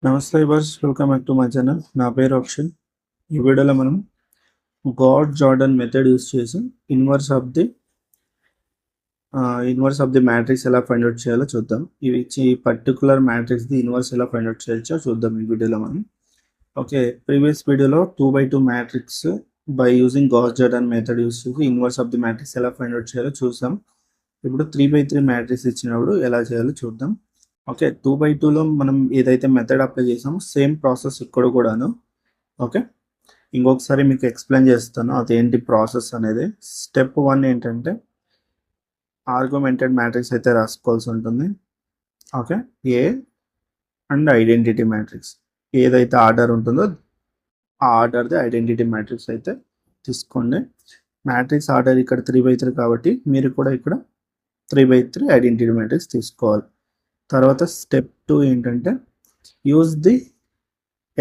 నమస్తే బర్స్, welcome back to my channel. నా పేరు అక్షయ్. ఈ వీడియోలో మనం గాడ్ జార్డన్ మెథడ్ యూస్ చేసి ఇన్వర్స్ ఆఫ్ ది మ్యాట్రిక్స్ ఎలా ఫైండ్ అవుట్ చేయాలో చూద్దాం. ఈ పర్టికులర్ మ్యాట్రిక్స్ ది ఇన్వర్స్ ఎలా ఫైండ్ అవుట్ చేయొచ్చో చూద్దాం ఈ వీడియోలో మనం. ఓకే, ప్రీవియస్ వీడియోలో 2x2 matrix by using Gauss Jordan method use చేసి ఇన్వర్స్ ఆఫ్ ది మ్యాట్రిక్స్ ఎలా ఫైండ్ అవుట్ చేయాలో చూసాం. ఇప్పుడు 3x3 మ్యాట్రిక్స్ ఇచ్చినప్పుడు ఎలా చేయాలో చూద్దాం. ఓకే, 2x2లో మనం ఏదైతే మెథడ్ అప్లై చేసామో సేమ్ ప్రాసెస్ ఇక్కడ కూడాను. ఓకే, ఇంకొకసారి మీకు ఎక్స్ప్లెయిన్ చేస్తాను అదేంటి ప్రాసెస్ అనేది. స్టెప్ 1 ఏంటంటే ఆర్గ్యుమెంటెడ్ మ్యాట్రిక్స్ అయితే రాసుకోవాల్సి ఉంటుంది. Okay, A and identity matrix ఏదైతే ఆర్డర్ ఉంటుందో ఆ ఆర్డర్ది ఐడెంటిటీ మ్యాట్రిక్స్ అయితే తీసుకోండి. మ్యాట్రిక్స్ ఆర్డర్ ఇక్కడ 3x3 కాబట్టి మీరు కూడా ఇక్కడ 3x3 ఐడెంటిటీ మ్యాట్రిక్స్ తీసుకోవాలి. తర్వాత స్టెప్ 2 ఏంటంటే use the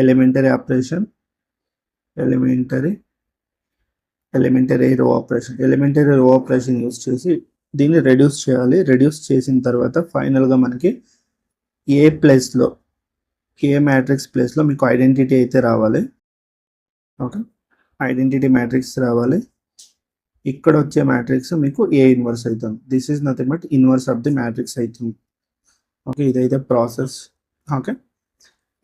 elementary operation, elementary రో ఆపరేషన్ యూజ్ చేసి దీన్ని రెడ్యూస్ చేయాలి. రెడ్యూస్ చేసిన తర్వాత ఫైనల్గా మనకి ఏ మ్యాట్రిక్స్ ప్లేస్లో మీకు ఐడెంటిటీ అయితే రావాలి. ఓకే, ఐడెంటిటీ మ్యాట్రిక్స్ రావాలి. ఇక్కడ వచ్చే మ్యాట్రిక్స్ మీకు ఏ ఇన్వర్స్ అవుతుంది. This is nothing but inverse of the matrix అవుతుంది. ఓకే, ఇదైతే ప్రాసెస్. ఓకే,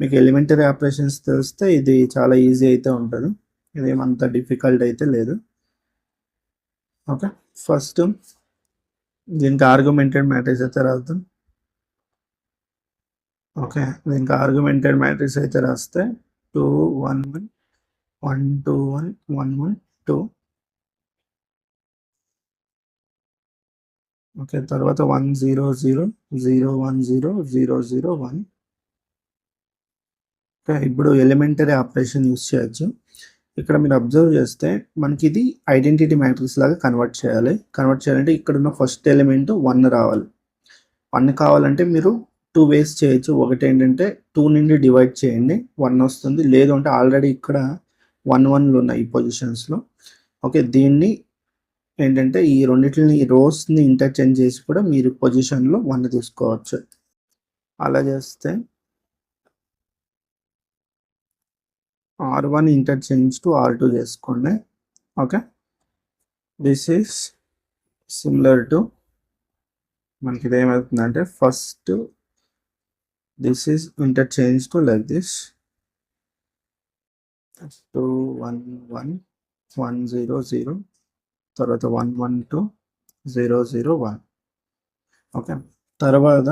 మీకు ఎలిమెంటరీ ఆపరేషన్స్ తెలిస్తే ఇది చాలా ఈజీ అయితే ఉంటుంది, ఇదేమంత డిఫికల్ట్ అయితే లేదు. ఓకే, ఫస్ట్ దీనికి ఆర్గ్యుమెంటెడ్ మ్యాట్రిక్స్ అయితే రాద్దాం. ఓకే, దీనికి ఆర్గ్యుమెంటెడ్ మ్యాట్రిక్స్ అయితే రాస్తే 2 1 1 1 2 1 1 1 2. ఓకే, తర్వాత 1 0 0 0 1 0 0 0 1. ఓకే, ఇప్పుడు ఎలిమెంటరీ ఆపరేషన్ యూస్ చేయొచ్చు. ఇక్కడ మీరు అబ్జర్వ్ చేస్తే మనకి ఇది ఐడెంటిటీ మ్యాట్రిక్స్ లాగా కన్వర్ట్ చేయాలంటే ఇక్కడ ఉన్న ఫస్ట్ ఎలిమెంట్ 1 రావాలి. 1 కావాలంటే మీరు 2 వేస్ చేయొచ్చు. ఒకటి ఏంటంటే 2 నుండి డివైడ్ చేయండి, 1 వస్తుంది. లేదు అంటే ఆల్రెడీ ఇక్కడ 1 1లు ఉన్నాయి ఈ పొజిషన్స్లో. ఓకే, దీన్ని ఏంటంటే ఈ రెండింటిని రోస్ని ఇంటర్చేంజ్ చేసి కూడా మీరు పొజిషన్లో 1 తీసుకోవచ్చు. అలా చేస్తే R1 ఇంటర్చేంజ్ టు R2 చేసుకోండి. Okay, this is similar to మనకి ఇదేమవుతుందంటే first this is interchange to like this 2 1 1 1 0 0 తర్వాత 1 1 2 0 0 1. ఓకే, తర్వాత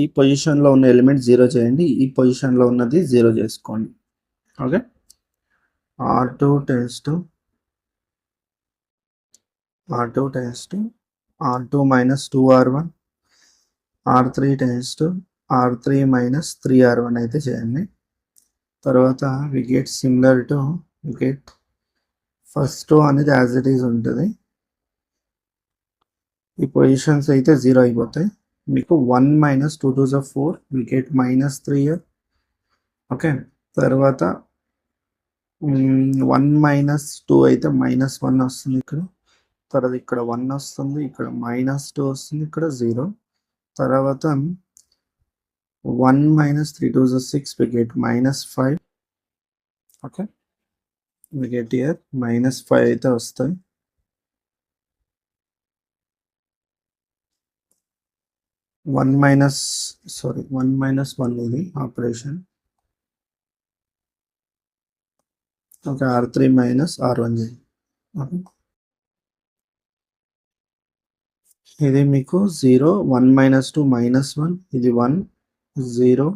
ఈ పొజిషన్లో ఉన్న ఎలిమెంట్ 0 చేయండి, ఈ పొజిషన్లో ఉన్నది 0 చేసుకోండి. Okay, R2 tends to R2 minus 2R1, R3 tends to R3 minus 3R1 అయితే చేయండి. తర్వాత we get similar to first అనేది యాజ్ ఇట్ ఈజ్ ఉంటుంది. ఈ పొజిషన్స్ అయితే 0 అయిపోతాయి. మీకు 1 minus 2 2s are 4, we get -3 here. Okay, తర్వాత 1 minus 2 అయితే -1 వస్తుంది ఇక్కడ. తర్వాత ఇక్కడ 1 వస్తుంది, ఇక్కడ -2 వస్తుంది, ఇక్కడ 0. తర్వాత 1 minus 3 2s are 6, we get -5. Okay, we get here -5 అయితే వస్తాయి. వన్ మైనస్ 1 ఇది operation. Okay, R3 minus R1 చేయండి. ఓకే, ఇది మీకు 0 1 minus 2 -1, ఇది 1 0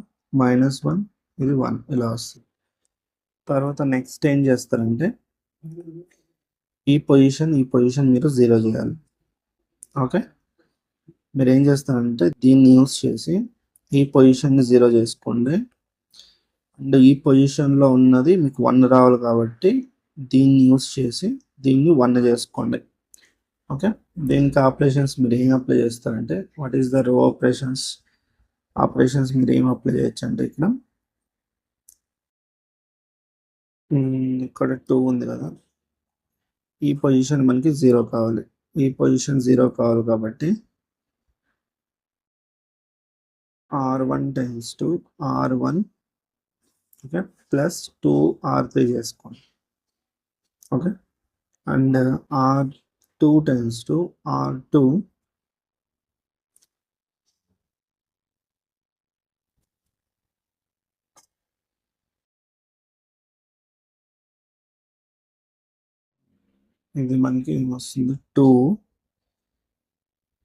-1, ఇది 1 ఇలా వస్తుంది. తర్వాత నెక్స్ట్ ఏం చేస్తారంటే ఈ పొజిషన్ మీరు 0 చేయాలి. ఓకే, మీరు ఏం చేస్తారంటే దీన్ని యూస్ చేసి ఈ పొజిషన్ని 0 చేసుకోండి. అండ్ ఈ పొజిషన్లో ఉన్నది మీకు 1 రావాలి కాబట్టి దీన్ని యూస్ చేసి దీన్ని 1 చేసుకోండి. ఓకే, దీనికి ఆపరేషన్స్ మీరు ఏం అప్లై చేస్తారంటే వాట్ ఈస్ ద రో ఆపరేషన్స్ మీరు ఏం అప్లై చేయొచ్చు అంటే ఇక్కడ 2 ఉంది కదా, ఈ పొజిషన్ మనకి 0 కావాలి. ఈ పొజిషన్ 0 కావాలి కాబట్టి R1 tends to R1, okay, plus 2R3 చేసుకోండి. Okay, and R2 tends to R2 ఇది మనకి వస్తుంది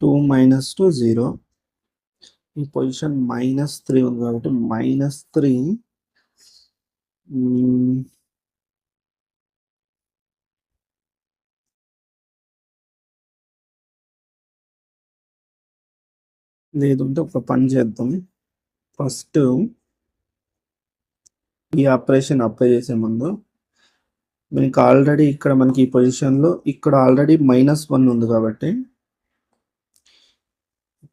2 minus 2 0. ఈ పొజిషన్ -3 ఉంది కాబట్టి -3 లేదంటే ఒక పని చేద్దాం. ఫస్ట్ ఈ ఆపరేషన్ అప్లై చేసే ముందు మీకు ఆల్రెడీ ఇక్కడ మనకి ఈ పొజిషన్లో ఇక్కడ ఆల్రెడీ -1 ఉంది కాబట్టి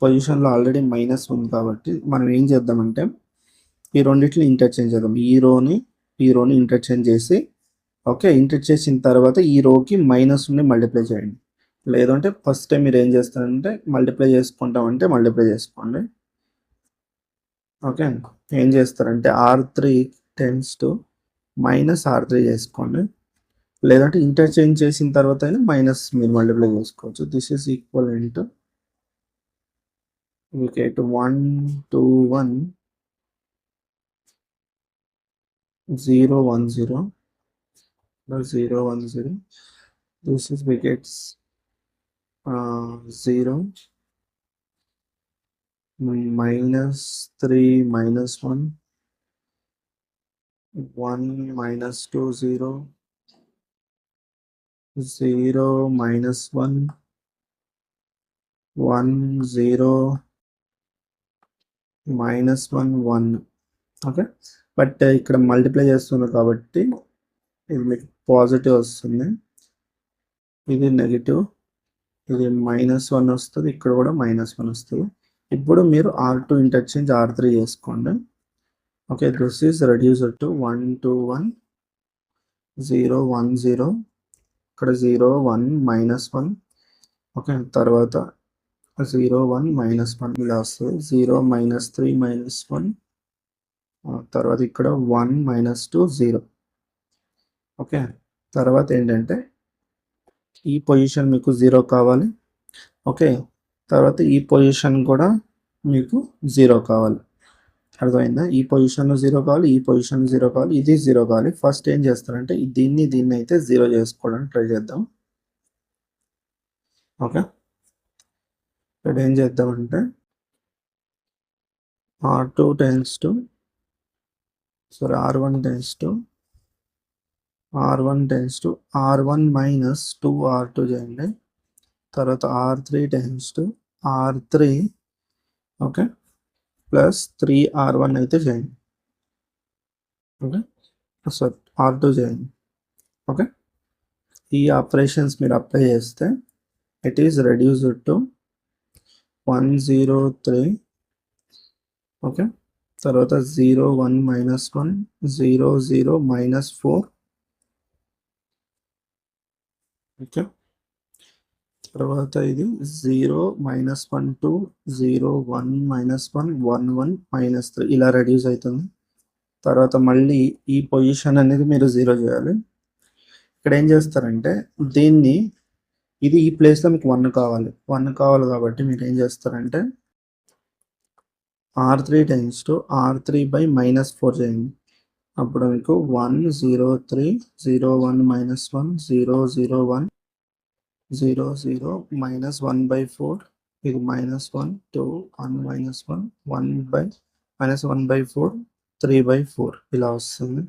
పొజిషన్లో ఆల్రెడీ మైనస్ ఉంది కాబట్టి మనం ఏం చేద్దామంటే ఈ రెండింటిని ఇంటర్చేంజ్ చేద్దాం. ఈ రోని ఇంటర్చేంజ్ చేసి, ఓకే, ఇంటర్ చేసిన తర్వాత ఈ రోకి -ని మల్టిప్లై చేయండి. లేదంటే ఫస్ట్ టైం మీరు ఏం చేస్తారంటే మల్టిప్లై చేసుకోండి. ఓకే, ఏం చేస్తారంటే R3 tends to -R3 చేసుకోండి. లేదంటే ఇంటర్చేంజ్ చేసిన తర్వాత అయినా మైనస్ మీరు మల్టిప్లై చేసుకోవచ్చు. This is equivalent we get 1 2 1 0 1 0 0 1 0. This is we get 0 -3 -1 1 -2 0 0 -1 1 0 -1 1. Okay, but ఇక్కడ మల్టిప్లై చేస్తుంది కాబట్టి ఇది మీకు పాజిటివ్ వస్తుంది, ఇది నెగిటివ్, ఇది -1 వస్తుంది, ఇక్కడ కూడా -1 వస్తుంది. ఇప్పుడు మీరు R2 ఇంటర్చేంజ్ R3 చేసుకోండి. Okay, this is reduced to 1 2 1 0 1 0, ఇక్కడ 0 1 -1. ఓకే, తర్వాత 0 1 -1 ఇలా వస్తుంది. 0 -3 -1, తర్వాత ఇక్కడ 1 -2 0. ఓకే, తర్వాత ఏంటంటే ఈ పొజిషన్ మీకు 0 కావాలి. ఓకే, తర్వాత ఈ పొజిషన్ కూడా మీకు 0 కావాలి. అర్థమైందా? ఈ పొజిషన్లో 0 కావాలి, ఈ పొజిషన్ 0 కావాలి, ఇది 0 కావాలి. ఫస్ట్ ఏం చేస్తారంటే దీన్ని అయితే 0 చేసుకోవడానికి ట్రై చేద్దాం. ఓకే, ఇక్కడ ఏం చేద్దామంటే R1 tends to R1 minus 2R2 చేయండి. తర్వాత R3 tends to R3, okay, plus 3R1 అయితే చేయండి. ఓకే, సారీ, R2 చేయండి. ఓకే, ఈ ఆపరేషన్స్ మీరు అప్లై చేస్తే it is reduced to 103. Okay, తర్వాత 0 1 -1 0 0 -4. ఓకే, తర్వాత ఇది 0 -1 2 0 1 -1 1 1 -3 ఇలా రెడ్యూస్ అవుతుంది. తర్వాత మళ్ళీ ఈ పొజిషన్ అనేది మీరు 0 చేయాలి. ఇక్కడ ఏం చేస్తారంటే దీన్ని ఇది ఈ ప్లేస్లో మీకు 1 కావాలి కాబట్టి మీరు ఏం చేస్తారంటే R3 tends to R3 by -4 చేయండి. అప్పుడు మీకు 1 0 3 0 1 -1 0 0 1 0 0 -1/4, ఇది -1 2 1 -1 1/4 3/4 ఇలా వస్తుంది.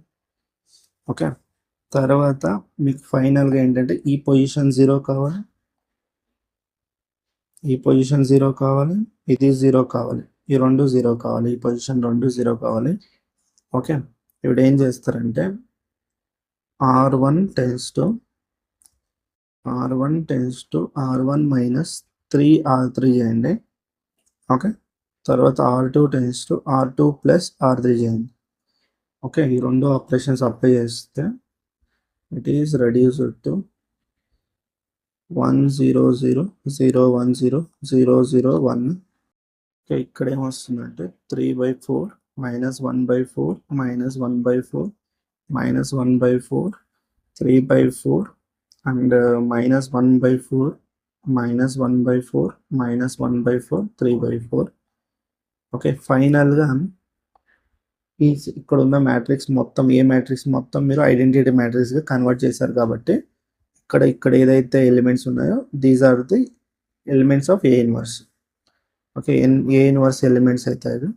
ఓకే, తర్వాత మీకు ఫైనల్గా ఏంటంటే ఈ పొజిషన్ 0 కావాలి, ఈ పొజిషన్ 0 కావాలి, ఇది 0 కావాలి, ఈ రెండు 0 కావాలి, ఈ పొజిషన్ రెండు 0 కావాలి. ఓకే, ఇప్పుడు ఏం చేస్తారంటే R1 tends to R1 minus 3R3 చేయండి. ఓకే, తర్వాత R2 tends to R2 plus R3 చేయండి. ఓకే, ఈ రెండు ఆపరేషన్స్ అప్లై చేస్తే it is reduced to 1 0 0 0 1 0 0 0 1 okay, ఇక్కడ ఏమొస్తుందంటే 3/4 -1/4 -1/4 -1/4 3/4 అండ్ -1/4 -1/4 -1/4 3/4. ఓకే, ఫైనల్గా ఇక్కడ ఉన్న మ్యాట్రిక్స్ మొత్తం ఏ మ్యాట్రిక్స్ మొత్తం మీరు ఐడెంటిటీ మ్యాట్రిక్స్గా కన్వర్ట్ చేశారు కాబట్టి ఇక్కడ ఏదైతే ఎలిమెంట్స్ ఉన్నాయో these are the elements of A inverse. Okay, A inverse elements అవుతాయి.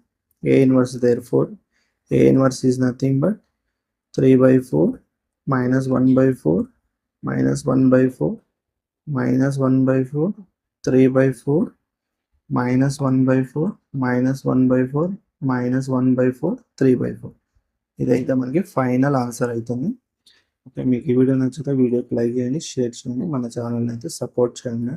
A inverse therefore A inverse is nothing but 3/4 -1/4 -1/4 -1/4 3/4 -1/4 -1/4 -1/4 3/4. ఇదైతే మనకి ఫైనల్ ఆన్సర్ అవుతుంది. ఓకే, మీకు ఈ వీడియో నచ్చితే వీడియోకి లైక్ చేయండి, షేర్ చేయండి, మన ఛానల్ని అయితే సపోర్ట్ చేయండి.